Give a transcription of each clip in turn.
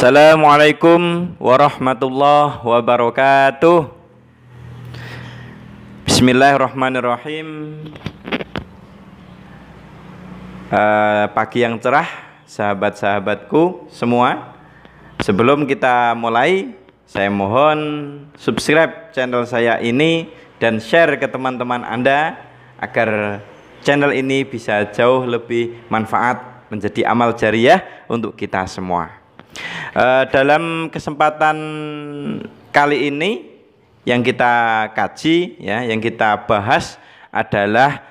Assalamualaikum warahmatullahi wabarakatuh. Bismillahirrahmanirrahim. Pagi yang cerah, sahabat-sahabatku semua. Sebelum kita mulai, saya mohon subscribe channel saya ini dan share ke teman-teman Anda agar channel ini bisa jauh lebih manfaat, menjadi amal jariyah untuk kita semua. Dalam kesempatan kali ini yang kita kaji, ya, yang kita bahas adalah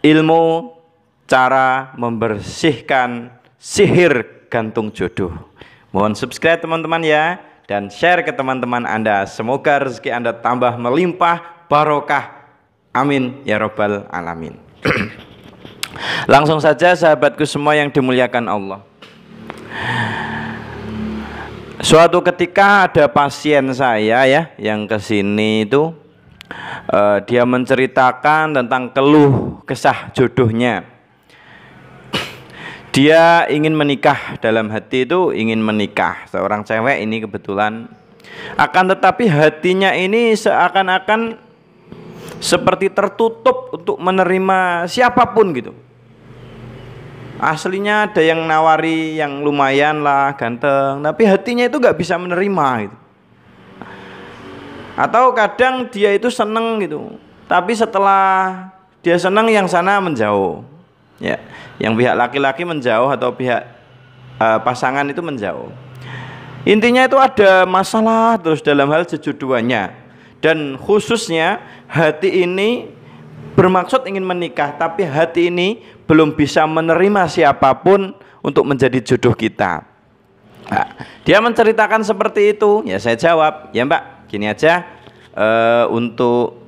ilmu cara membersihkan sihir gantung jodoh. Mohon subscribe teman-teman ya, dan share ke teman-teman Anda. Semoga rezeki Anda tambah melimpah barokah. Amin ya robbal alamin. Langsung saja sahabatku semua yang dimuliakan Allah. Suatu ketika ada pasien saya ya yang kesini itu dia menceritakan tentang keluh kesah jodohnya. Dia ingin menikah, dalam hati itu ingin menikah, seorang cewek ini kebetulan. Akan tetapi hatinya ini seakan-akan seperti tertutup untuk menerima siapapun gitu. Aslinya ada yang nawari yang lumayan lah, ganteng, tapi hatinya itu nggak bisa menerima gitu. Atau kadang dia itu seneng gitu, tapi setelah dia seneng yang sana menjauh, ya, yang pihak laki-laki menjauh atau pihak pasangan itu menjauh. Intinya itu ada masalah terus dalam hal sejodohannya, dan khususnya hati ini bermaksud ingin menikah, tapi hati ini belum bisa menerima siapapun untuk menjadi jodoh kita. Nah, dia menceritakan seperti itu, ya saya jawab, ya Mbak, gini aja, untuk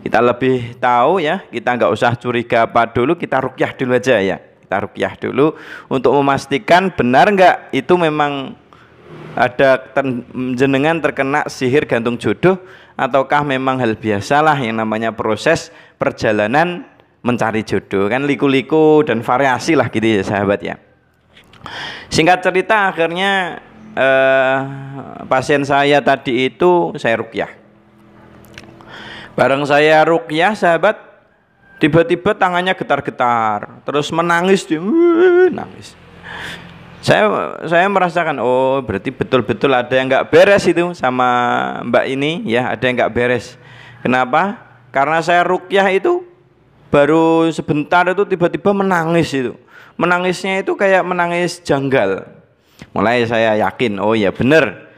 kita lebih tahu ya, kita nggak usah curiga apa dulu, kita ruqyah dulu aja ya, kita ruqyah dulu untuk memastikan benar nggak itu memang ada jenengan terkena sihir gantung jodoh, ataukah memang hal biasalah yang namanya proses perjalanan mencari jodoh, kan liku-liku dan variasi lah gitu ya sahabat ya. Singkat cerita akhirnya pasien saya tadi itu saya ruqyah. Bareng saya ruqyah sahabat, tiba-tiba tangannya getar-getar, terus menangis dia, nangis. Saya merasakan, oh berarti betul-betul ada yang nggak beres itu sama Mbak ini ya, ada yang nggak beres. Kenapa? Karena saya ruqyah itu baru sebentar itu tiba-tiba menangis itu. Menangisnya itu kayak menangis janggal. Mulai saya yakin, oh ya benar,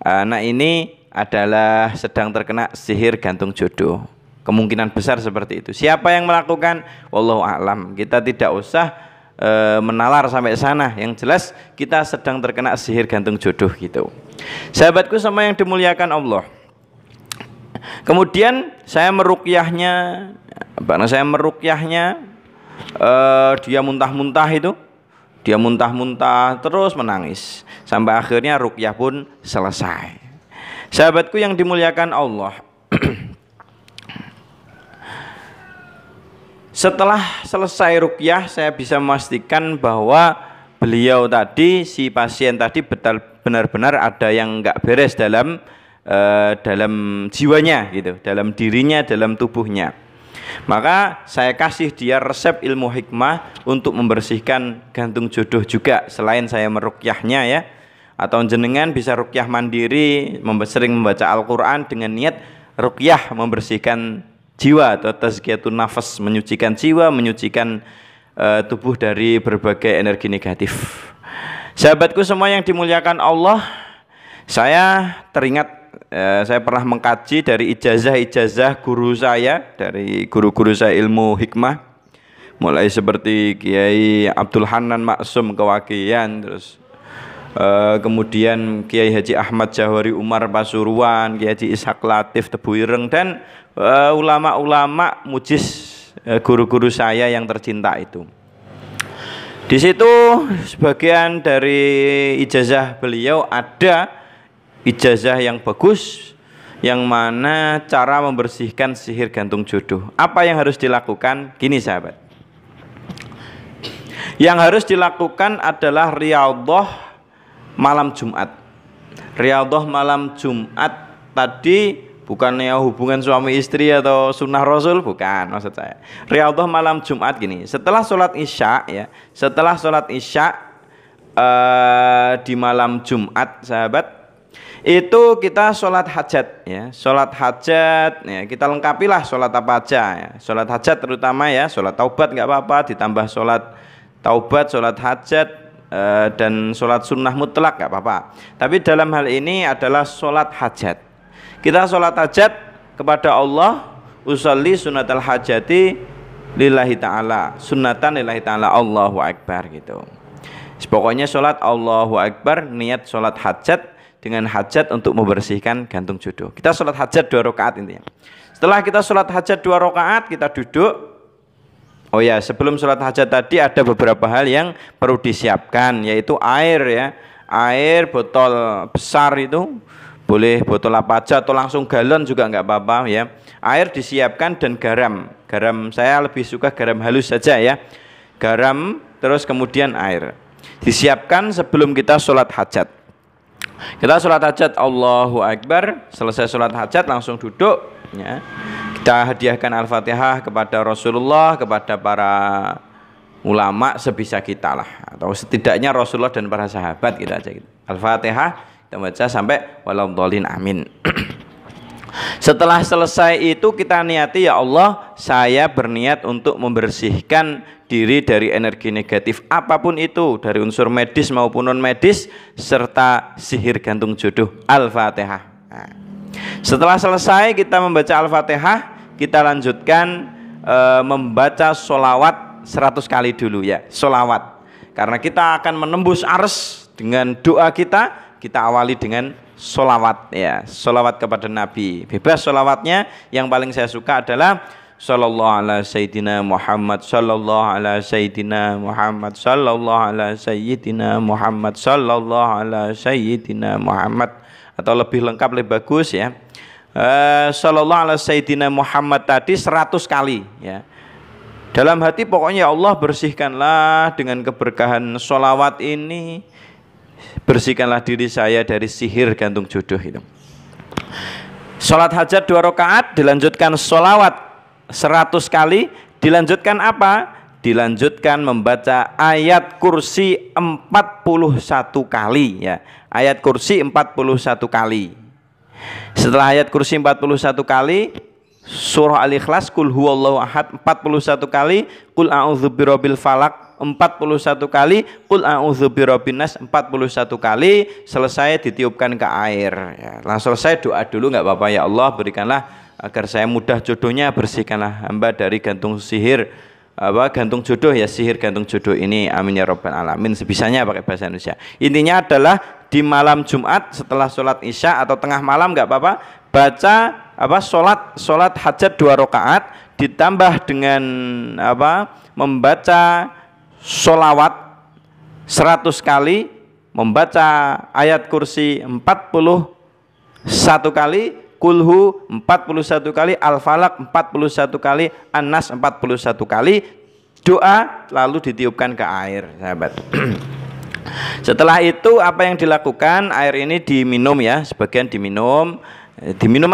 anak ini adalah sedang terkena sihir gantung jodoh. Kemungkinan besar seperti itu. Siapa yang melakukan? Wallahu a'lam. Kita tidak usah menalar sampai sana. Yang jelas kita sedang terkena sihir gantung jodoh gitu. Sahabatku semua yang dimuliakan Allah. Kemudian saya meruqyahnya, dia muntah-muntah itu, dia muntah-muntah terus menangis sampai akhirnya ruqyah pun selesai. Sahabatku yang dimuliakan Allah, setelah selesai ruqyah saya bisa memastikan bahwa beliau tadi, si pasien tadi benar-benar ada yang nggak beres dalam jiwanya gitu, dalam dirinya, dalam tubuhnya. Maka saya kasih dia resep ilmu hikmah untuk membersihkan gantung jodoh juga selain saya meruqyahnya ya. Atau jenengan bisa ruqyah mandiri, sering membaca Al-Quran dengan niat ruqyah membersihkan jiwa atau tazkiyatun nafas, menyucikan jiwa, menyucikan tubuh dari berbagai energi negatif. Sahabatku semua yang dimuliakan Allah, saya teringat saya pernah mengkaji dari ijazah-ijazah guru saya, dari guru-guru saya ilmu hikmah, mulai seperti Kiai Abdul Hanan Maksum Kewakian, terus kemudian Kiai Haji Ahmad Jawari Umar Pasuruan, Kiai Haji Ishaq Latif Tebu Ireng, dan ulama-ulama mujiz guru-guru saya yang tercinta itu. Di situ sebagian dari ijazah beliau ada ijazah yang bagus, yang mana cara membersihkan sihir gantung jodoh. Apa yang harus dilakukan? Gini sahabat, yang harus dilakukan adalah riyadhah malam Jumat. Riyadhah malam Jumat tadi bukannya hubungan suami istri atau sunnah Rasul, bukan maksud saya. Riyadhah malam Jumat gini, setelah sholat Isya ya, setelah sholat Isya di malam Jumat sahabat, itu kita sholat hajat ya, sholat hajat ya, kita lengkapilah sholat apa aja ya, sholat hajat terutama ya, sholat taubat nggak apa-apa, ditambah sholat taubat, sholat hajat dan sholat sunnah mutlak nggak apa-apa. Tapi dalam hal ini adalah sholat hajat. Kita sholat hajat kepada Allah, usolli sunatal hajati lillahi ta'ala, sunatan lillahi ta'ala, Allahu Akbar gitu. Pokoknya sholat Allahu Akbar, niat sholat hajat dengan hajat untuk membersihkan gantung jodoh. Kita sholat hajat 2 rakaat intinya. Setelah kita sholat hajat 2 rakaat, kita duduk. Oh ya, sebelum sholat hajat tadi ada beberapa hal yang perlu disiapkan, yaitu air ya. Air botol besar itu, boleh botol apa aja atau langsung galon juga nggak apa-apa ya. Air disiapkan dan garam. Garam saya lebih suka garam halus saja ya. Garam terus kemudian air. Disiapkan sebelum kita sholat hajat. Kita sholat hajat Allahu Akbar, selesai sholat hajat langsung duduk ya. Kita hadiahkan Al-Fatihah kepada Rasulullah, kepada para ulama sebisa kita lah, atau setidaknya Rasulullah dan para sahabat kita aja gitu. Al-Fatihah kita baca sampai waladhdallin, amin. Setelah selesai itu kita niati, ya Allah, saya berniat untuk membersihkan diri dari energi negatif apapun itu, dari unsur medis maupun non medis serta sihir gantung jodoh. Al-Fatihah. Nah, setelah selesai kita membaca Al-Fatihah, kita lanjutkan membaca sholawat 100 kali dulu ya, sholawat. Karena kita akan menembus ars dengan doa kita awali dengan sholawat ya, sholawat kepada Nabi. Bebas sholawatnya, yang paling saya suka adalah sallallahu ala sayyidina Muhammad, sallallahu ala sayyidina Muhammad, sallallahu ala sayyidina Muhammad, sallallahu ala sayyidina Muhammad, atau lebih lengkap lebih bagus ya, sallallahu ala sayyidina Muhammad tadi 100 kali ya. Dalam hati pokoknya, ya Allah, bersihkanlah dengan keberkahan sholawat ini, bersihkanlah diri saya dari sihir gantung jodoh itu. Sholat hajat 2 rakaat, dilanjutkan sholawat 100 kali, dilanjutkan apa? Dilanjutkan membaca ayat kursi 41 kali ya. Ayat kursi 41 kali. Setelah ayat kursi 41 kali, surah Al-Ikhlas, Qul huwallahu ahad 41 kali, Qul a'udzu birabbil falaq 41 kali, Qul a'udzu birabbin nas 41 kali. Selesai ditiupkan ke air ya. Langsung selesai doa dulu nggak apa-apa, ya Allah, berikanlah agar saya mudah jodohnya, bersihkanlah hamba dari gantung sihir gantung jodoh ya, sihir gantung jodoh ini, amin ya rabbal alamin. Sebisanya pakai bahasa Indonesia. Intinya adalah di malam Jumat setelah sholat Isya atau tengah malam nggak apa-apa, baca sholat hajat 2 rakaat ditambah dengan membaca sholawat 100 kali, membaca ayat kursi 41 kali, Kulhu 41 kali, Al-Falaq 41 kali, An-Nas 41 kali, doa lalu ditiupkan ke air, sahabat. Setelah itu apa yang dilakukan? Air ini diminum ya, sebagian diminum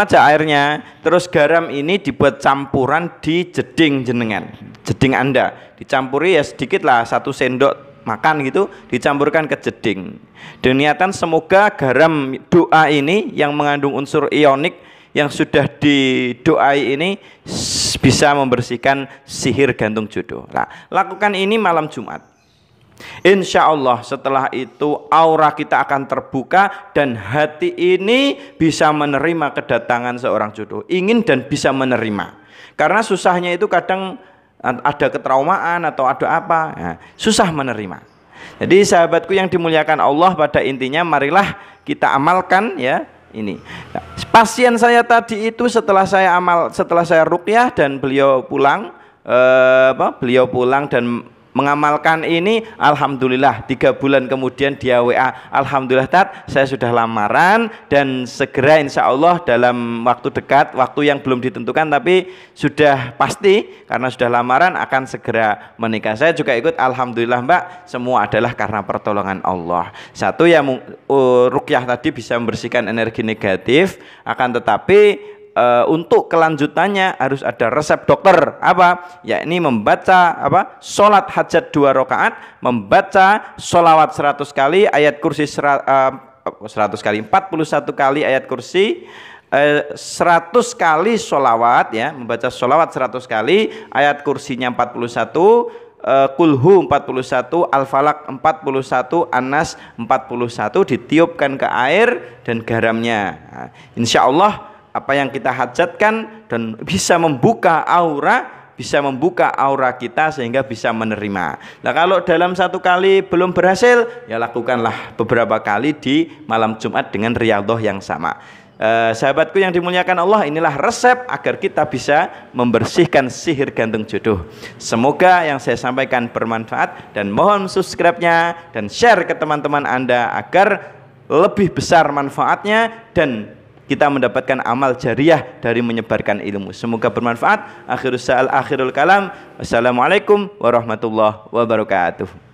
aja airnya. Terus garam ini dibuat campuran di jeding jenengan, jeding Anda, dicampuri ya sedikit lah, 1 sendok makan gitu, dicampurkan ke jeding. Dan niatan semoga garam doa ini yang mengandung unsur ionik yang sudah didoai ini bisa membersihkan sihir gantung jodoh. Nah, lakukan ini malam Jumat. Insya Allah setelah itu aura kita akan terbuka dan hati ini bisa menerima kedatangan seorang jodoh, ingin dan bisa menerima. Karena susahnya itu kadang ada ketraumaan atau ada apa, nah, susah menerima. Jadi sahabatku yang dimuliakan Allah, pada intinya marilah kita amalkan ya ini. Nah, pasien saya tadi itu setelah saya ruqyah dan beliau pulang, beliau pulang dan mengamalkan ini, alhamdulillah 3 bulan kemudian dia WA, alhamdulillah Tat, saya sudah lamaran dan segera insya Allah dalam waktu dekat, waktu yang belum ditentukan tapi sudah pasti karena sudah lamaran akan segera menikah. Saya juga ikut, alhamdulillah Mbak, semua adalah karena pertolongan Allah. Satu ya, ruqyah tadi bisa membersihkan energi negatif, akan tetapi untuk kelanjutannya harus ada resep dokter, apa? Yakni membaca sholat hajat 2 rakaat, membaca sholawat 100 kali, ayat kursi 100 kali, 41 kali ayat kursi, 100 kali sholawat ya, membaca sholawat 100 kali, ayat kursinya 41, kulhu 41, al-falak 41, anas 41, ditiupkan ke air dan garamnya. Nah, insya Allah apa yang kita hajatkan dan bisa membuka aura kita sehingga bisa menerima. Nah kalau dalam 1 kali belum berhasil, ya lakukanlah beberapa kali di malam Jumat dengan riyadhah yang sama. Sahabatku yang dimuliakan Allah, inilah resep agar kita bisa membersihkan sihir gantung jodoh. Semoga yang saya sampaikan bermanfaat dan mohon subscribe-nya dan share ke teman-teman Anda agar lebih besar manfaatnya dan kita mendapatkan amal jariah dari menyebarkan ilmu. Semoga bermanfaat. Akhirul kalam. Wassalamualaikum warahmatullahi wabarakatuh.